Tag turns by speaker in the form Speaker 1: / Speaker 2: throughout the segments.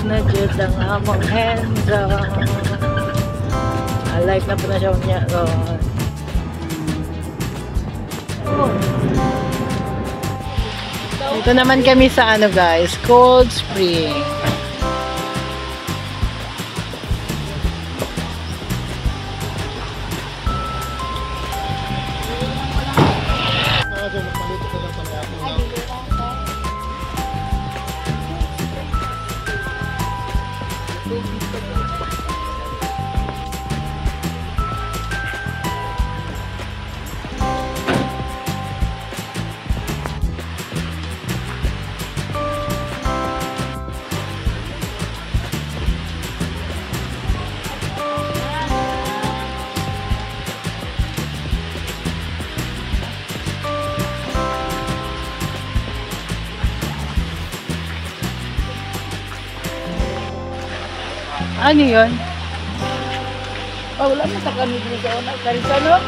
Speaker 1: na dyan ang among Hendra. Alive na po na siya niya ron. Ito naman kami sa ano guys, Cold Spring. Ano yun? Oh, wala mo sa kanil dito. Karisano?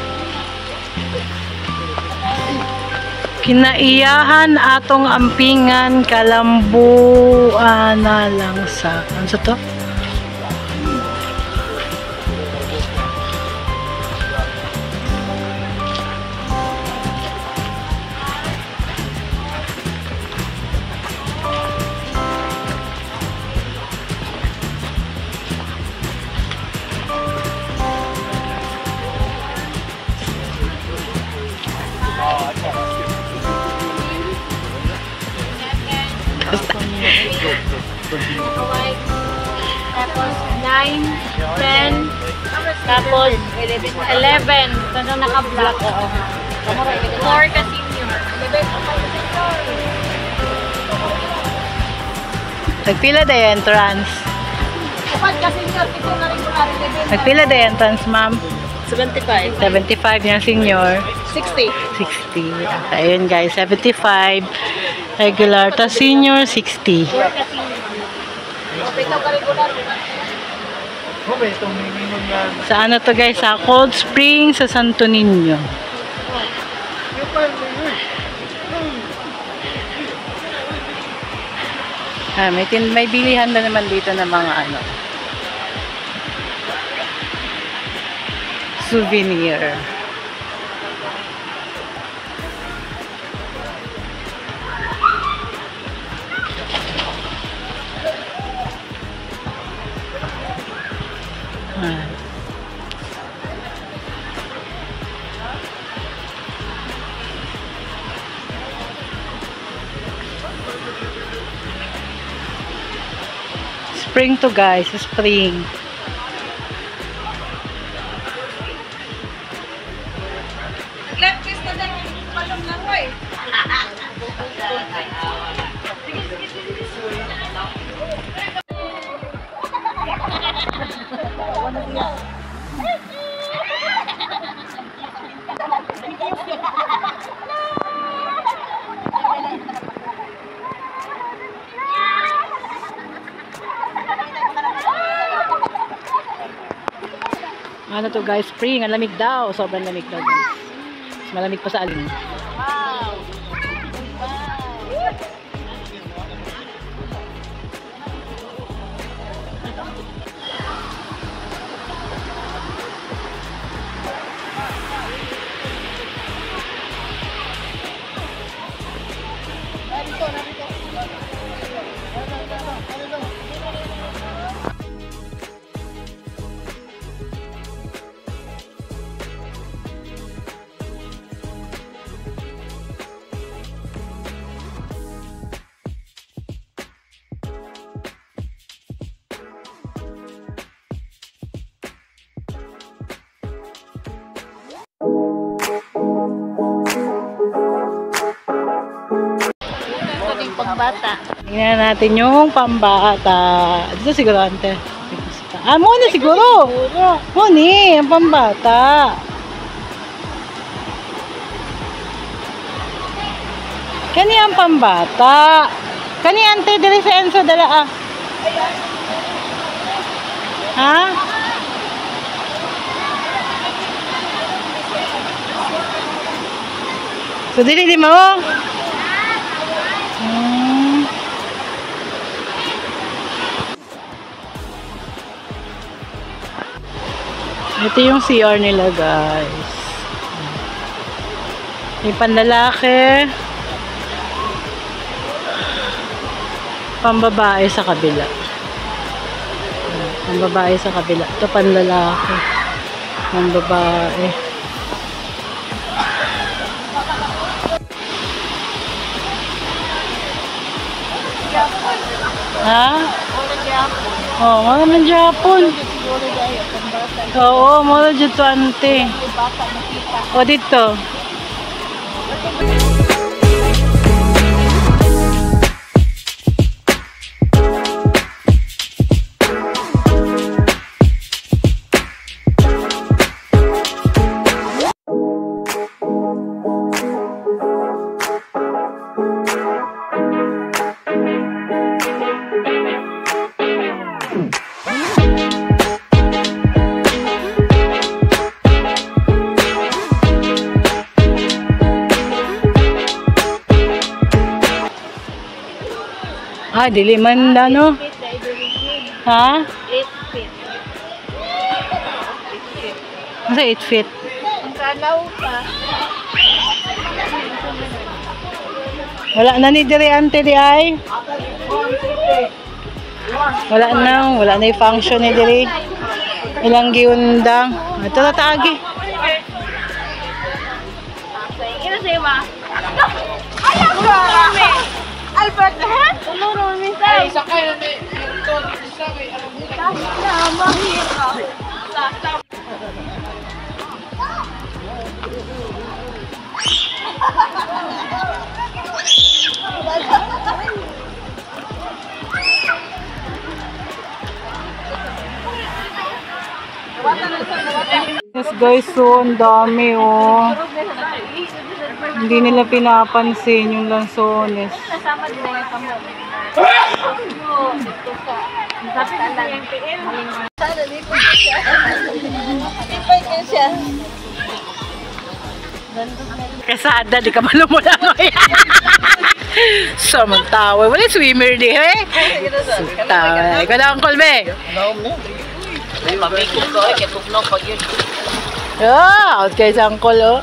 Speaker 1: Kinaiyahan atong ampingan kalambuan na lang sa... Ano sa to?
Speaker 2: Tapos 9, 10, tapos 11. Tanong naka-block. 4 ka senior. 11
Speaker 1: Nagpila the entrance.
Speaker 2: Kapag ka senior, ito na regular.
Speaker 1: Nagpila the entrance, ma'am?
Speaker 2: 75.
Speaker 1: 75 yung senior.
Speaker 2: 60.
Speaker 1: 60. Ayun guys, 75. Regular. Ta senior, 60.
Speaker 2: 4 ka senior. Ito ka regular.
Speaker 1: Sa ano to guys, sa Cold Spring sa Santo Niño. May bilihan na naman dito ng mga ano souvenir. Spring to guys, spring.
Speaker 2: Left twist na dyan. Palong lang ko eh.
Speaker 1: Ano to guys, spring, ang lamig daw, sobrang lamig daw guys. Mas malamig pa sa alin.
Speaker 2: Wow. Pambata.
Speaker 1: Tingnan natin yung pambata. Dito siguro ante. Ah, muna siguro. Muna, ang pambata. Kani ang pambata. Kani ante dili sa Enzo dala ah. Ha? So dili di mo. Ito yung CR nila, guys. May panlalaki. Pambabae sa kabila. Pambabae sa kabila. Ito panlalaki. Pambabae. Ha? Oo, mga man Japon. Oo, mga dito ante. O dito. Ah, dili man ano? Ha?
Speaker 2: 8 feet.
Speaker 1: Ano 8 feet?
Speaker 2: Ang kalaw pa.
Speaker 1: Wala na ni diri ante di ay. Wala na yung function ni diri. Ilang giundang. Ito na taagi.
Speaker 2: Ito sa'yo ba? Ayaw ko! Albert, ha? Tulungan mo minsan. Ay, sakay na may ito. Mahirap.
Speaker 1: Yes guys, so ang dami oh. Hindi nila pinapansin yung lansones.
Speaker 2: Kasama din na yung pamilya. Sabi ko sa MPL. Sana dito siya. Ipay ka siya.
Speaker 1: Kasada, di ka malumula mo yan. Samantawa. Wala swimmer di eh. Samantawa. Ikaw na ang kulbe.
Speaker 2: Mamikot ko eh, ketukno pag yun.
Speaker 1: Ah, out kayo sa angkol oh.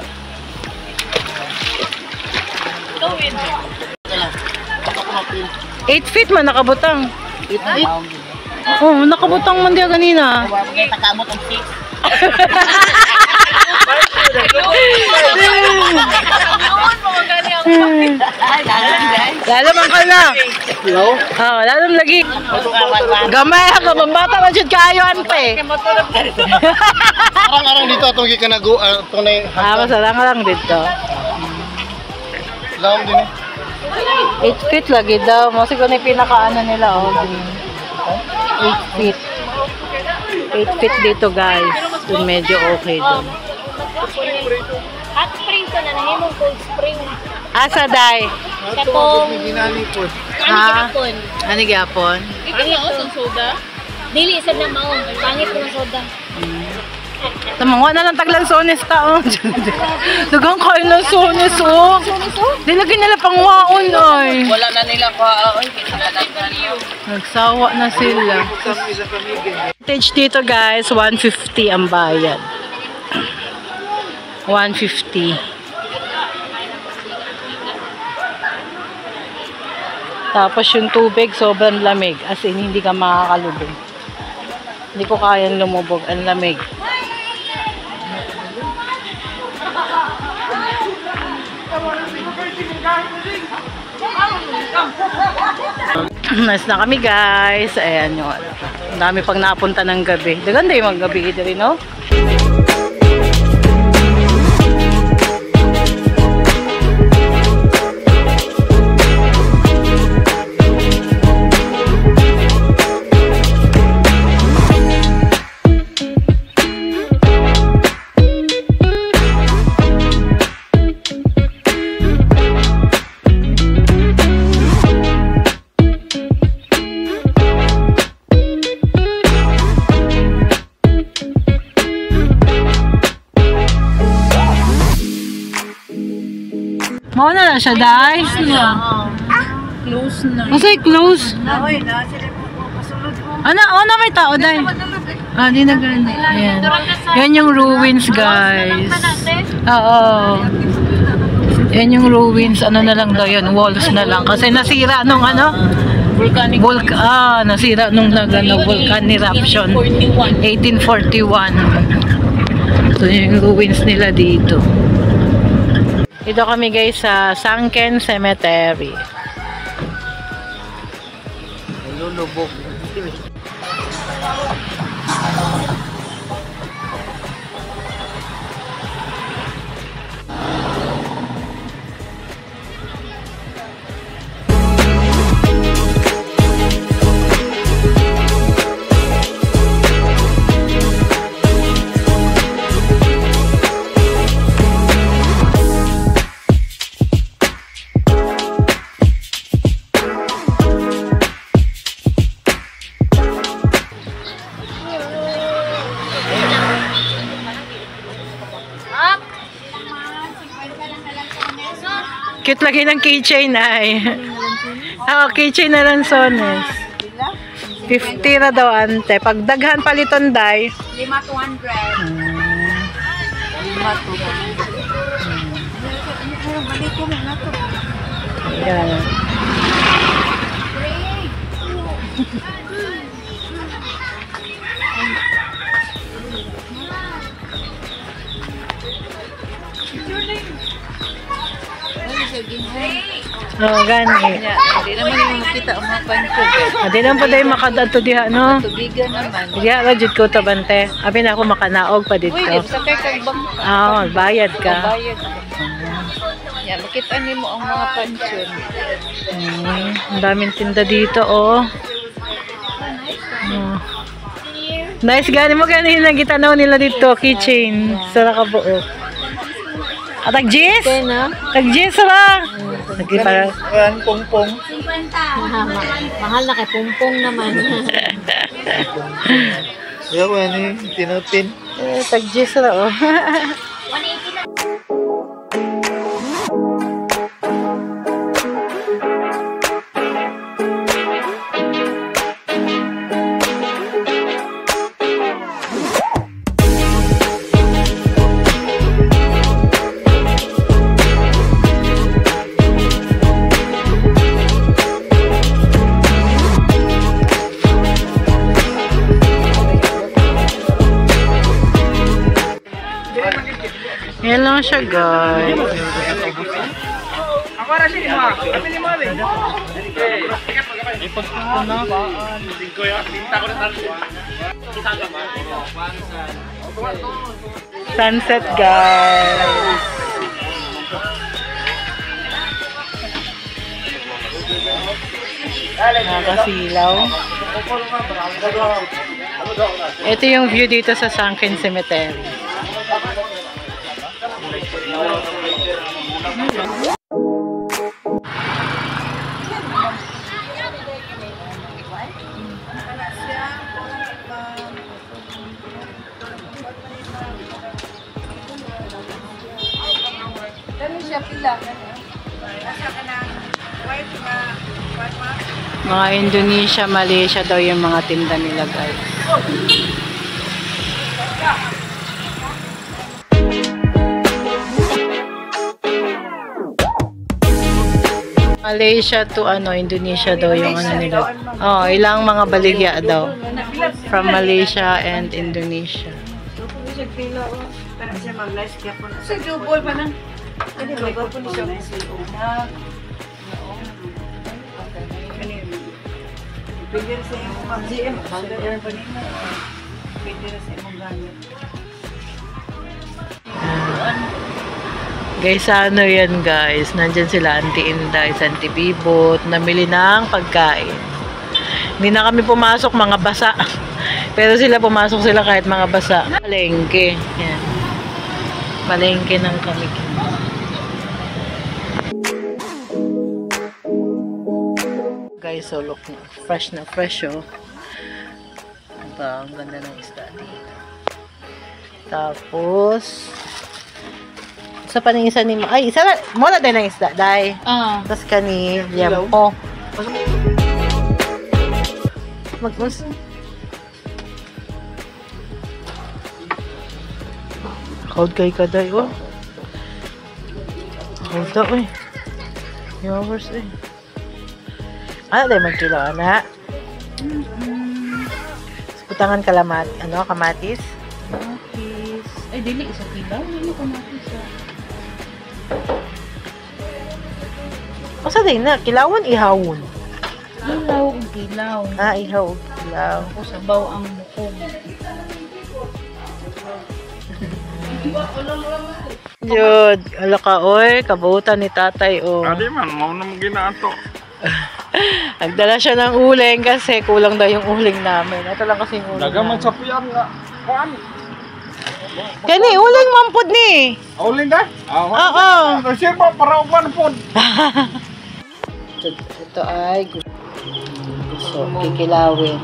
Speaker 1: 8 feet man nakabutang.
Speaker 2: 8 feet?
Speaker 1: Oh, nakabutang man diya ganina.
Speaker 2: Takamot ang 6.
Speaker 1: Lalo man ka na. Hello? Oo, lalo lagi. Gamay ka, mambata man dyan kayo, ante.
Speaker 3: Arang-arang dito atong gikanago atong na
Speaker 1: Masarang lang dito.
Speaker 3: laom din eh.
Speaker 1: 8 feet lagi daw. Kasi kung yung pinakaano nila, oh. 8 feet. 8 feet dito, guys. Dun medyo okay dun.
Speaker 2: Hot spring ko na nahimong cold spring.
Speaker 1: Asa, day?
Speaker 2: Katong
Speaker 3: Ginani po.
Speaker 1: Ha?
Speaker 2: Kapon.
Speaker 1: Ano gyapon?
Speaker 2: Ano soda? Dili isa na maong. Pangit ko ng soda.
Speaker 1: Tamangwa na lang taglansones ta, oh. Dagang kain lansones, oh. Dilagyan nila pang waon, ay.
Speaker 2: Wala na nila kwa.
Speaker 1: Nagsawa na sila. Stage dito, guys, 150 ang bayad. 150. Tapos yung tubig, sobrang lamig. As in, hindi ka makakalubog. Hindi ko kayang lumubog. Ang lamig. Nice na kami, guys. Ayan yun. Ang dami pang napunta ng gabi. Ganda yung maggabi dito rin, no? Mao na lang siya, dai.
Speaker 2: Close na.
Speaker 1: Masay close. Ana, may tao, dai. Ah, di na gani. Ayan. Yan yung ruins, guys. Oo. Yan yung ruins. Ano na lang daw yun? Walls na lang. Kasi nasira nung ano?
Speaker 2: Volcanic.
Speaker 1: Nasira nung volcan eruption. 1841. So, yung ruins nila dito. Dito kami guys sa Sunken Cemetery.
Speaker 3: Lulubog.
Speaker 1: Cute lagi ng keychain ay. Keychain na lang sones. 50 na daw ante. Pag daghan paliton day.
Speaker 2: 5 200. 5 200.
Speaker 1: Yan. Oh, gani.
Speaker 2: Hindi naman yung makita ang mga pansyon.
Speaker 1: Adi lang pa dahil makadadto diha, no?
Speaker 2: Tubigan naman.
Speaker 1: Diha, rajud ko tabante. Abi na ako makanaog pa dito.
Speaker 2: Uy, sakay kang bang.
Speaker 1: Bayad ka.
Speaker 2: Bayad. Yan, makita mo ang mga pansyon.
Speaker 1: Ang daming tinda dito, oh. Nice, gani mo gani yung gitanaw nila dito, keychain. Sara ka buo. Tag-Jis? Tag-Jis lang. Nagkipara.
Speaker 3: Yan, pong-pong.
Speaker 2: 50. Mahal na kay pong-pong naman.
Speaker 3: Yan, ano yung tinapin.
Speaker 1: Tag-Jis lang, oh. Yan lang siya, guys. Sunset, guys. Nakasilaw. Ito yung view dito sa Sunken Cemetery. Mga Indonesia, Malaysia daw yung mga tinda nila, guys. Malaysia to Indonesia daw yung nila. Oh, ilang mga baligya daw. From Malaysia and Indonesia.
Speaker 2: Sa jubol pa na.
Speaker 1: Guys, ano yan guys? Nandyan sila Auntie Inday, Auntie Bibot, namili ng pagkain. Hindi na kami pumasok, mga basa. Pero sila pumasok sila kahit mga basa. Palengke. Yan. Palengke ng kami. Guys, so look na. Fresh na fresh, oh. Diba? Ang ganda ng isda dito. Tapos, sa paningisa ni ay, isa na, muna din ang isda, day. Tapos kani, liampo. Hold kay kaday, oh. Hold daw, eh. Yours, eh. Ano tayo magkilo, na? Putangan kalamat, kamatis?
Speaker 2: Kamatis. Ay, dili, isa kilaw. Dili kamatis,
Speaker 1: Asa din na, kilawan, ihawon.
Speaker 2: Kilaw, kilaw.
Speaker 1: Ihaw, kilaw.
Speaker 2: Ako sabaw ang mukog.
Speaker 1: Yun, ala ka, oy, kabutan ni tatay, oh.
Speaker 3: Adi man, mau na maginato.
Speaker 1: Nagdala siya ng uling kasi kulang daw yung uling namin. Ito lang kasi yung uling
Speaker 3: Nagaman
Speaker 1: namin.
Speaker 3: sa piyan nga. Kuan.
Speaker 1: Kani, uling mampod ni.
Speaker 3: Auling na?
Speaker 1: Oo.
Speaker 3: Siya ba para uman po?
Speaker 1: Ito ay gusto, kikilawin.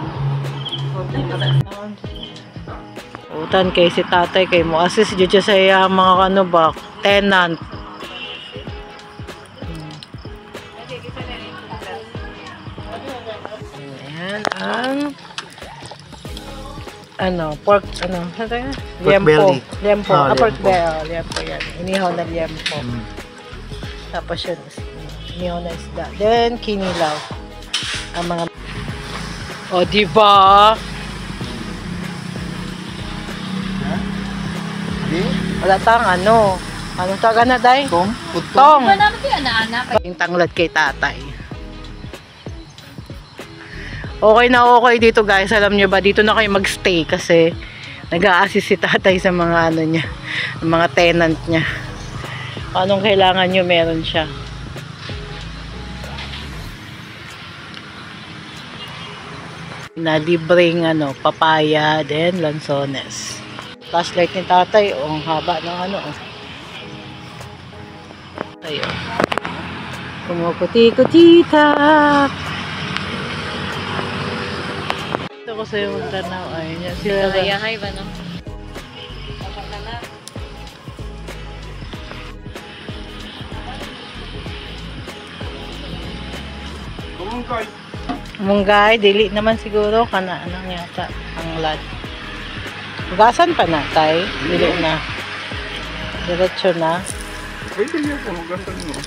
Speaker 1: Utan kay si tatay kay mo assist jud siya sa iya mga tenant. Ayan ang pork liempo. Liempo, pork belly, liempo yan. Inihaw na liempo. Tapos yun, inihaw na isda. Then, kinilaw. Ang mga... O, diba? Wala tang Anong taga na, day?
Speaker 3: Tong?
Speaker 1: Tong.
Speaker 2: Ba naman si ana-ana?
Speaker 1: Yung tanglad kay tatay. Okay na okay dito, guys. Alam nyo ba, dito na kayo magstay kasi nag-a-assist si tatay sa mga niya, mga tenant niya. Anong kailangan nyo, meron siya. Na libreng papaya, then lansones. Flashlight ni tatay, ang haba ng Ayun. Kumukuti-kutita. Ito ko sa yung tanaw. Ayun yan. Sila
Speaker 2: Ayahay ba, no?
Speaker 3: Kumungkay.
Speaker 1: Munggay, dili naman siguro. Anong yata ang lad. Hugasan pa na, tay. Dili na. Diretso na.
Speaker 3: Pwede niya kung ganda mo.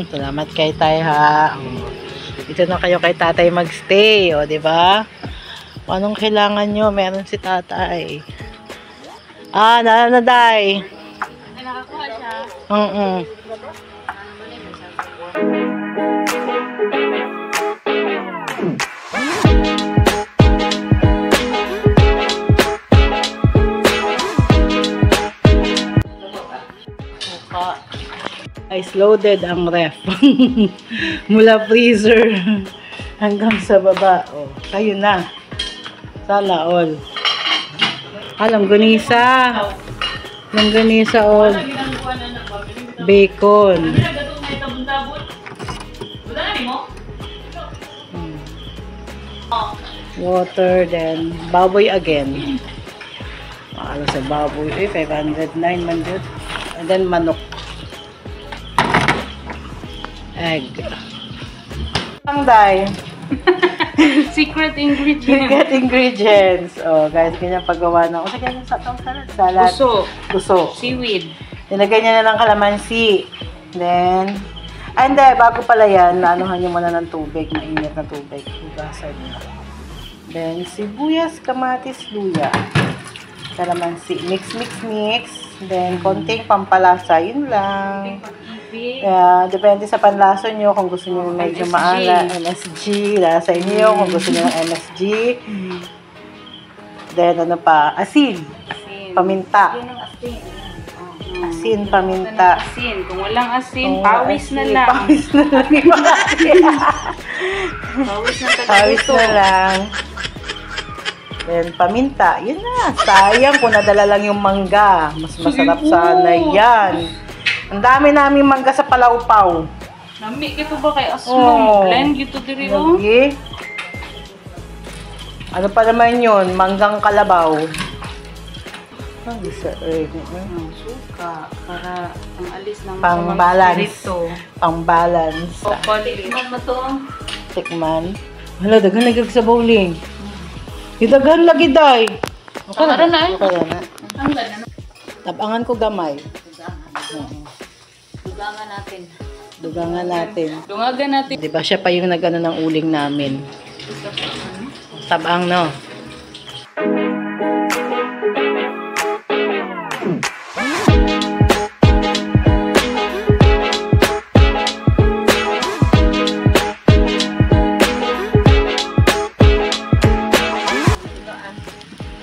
Speaker 1: Salamat kay tay ha. Dito na kayo kay tatay magstay, o, di ba? Anong kailangan nyo? Meron si tatay. Nanaday.
Speaker 2: Ay, nakakuha siya.
Speaker 1: Ice loaded ang ref. Mula freezer hanggang sa baba. Oh, kayo na. Sana all. Longganisa. Longganisa o bacon. Water, then baboy again. Sa baboy. 509 man dito. And then manok. Egg. Day.
Speaker 2: Secret ingredient.
Speaker 1: Secret ingredients. Oh, guys, ganyan paggawa ng... Kasi ganyan sa itong salad. Guso.
Speaker 2: Seaweed.
Speaker 1: Nilagay niya na lang kalamansi. Then, hindi, bago pala yan, naanuhan niyo muna ng tubig, mainit na tubig. Hugasan niyo. Then, sibuyas, kamatis, luya. Kalamansi. Mix. Then, konting pampalasa. Yun lang. Depende sa panlasa nyo. Kung gusto nyo medyo maala, MSG. Lasa inyo. Kung gusto nyo ng MSG. Then, asin. Paminta. Asin, paminta.
Speaker 2: Asin. Kung walang asin, pawis na lang.
Speaker 1: Pawis na lang. Pawis na lang. Then, paminta. Yun na. Sayang kung nadala lang yung mangga. Mas masarap sana yan. Ang dami namin mangga sa Palawpaw.
Speaker 2: Nami, kito ba kay Asmong? Blend, ito diri o?
Speaker 1: Okay. Ano pa naman yun? Manggang kalabaw. Ang isa
Speaker 2: Suka. Para ang alis ng
Speaker 1: pang-balance. Pang-balance.
Speaker 2: Tikman mo to.
Speaker 1: Tikman. Hala, daghan na sa bowling. Daghan lagi, day.
Speaker 2: Tara na eh.
Speaker 1: Okay na.
Speaker 2: Ang ganda na.
Speaker 1: Tabangan ko gamay.
Speaker 2: Dugangan natin.
Speaker 1: Dugangan natin.
Speaker 2: Dungagan natin.
Speaker 1: Diba siya pa yung nagano ng uling namin. Tabang, no?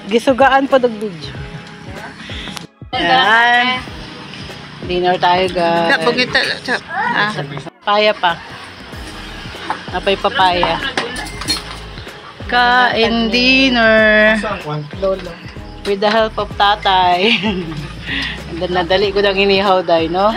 Speaker 1: Gisugaan pa video. Yan. Dinner tayo, guys. Papaya pa. Apay papaya. Kain dinner.
Speaker 3: Lolo.
Speaker 1: With the help of tatay. And then nadali ko ng inihaw, day, no?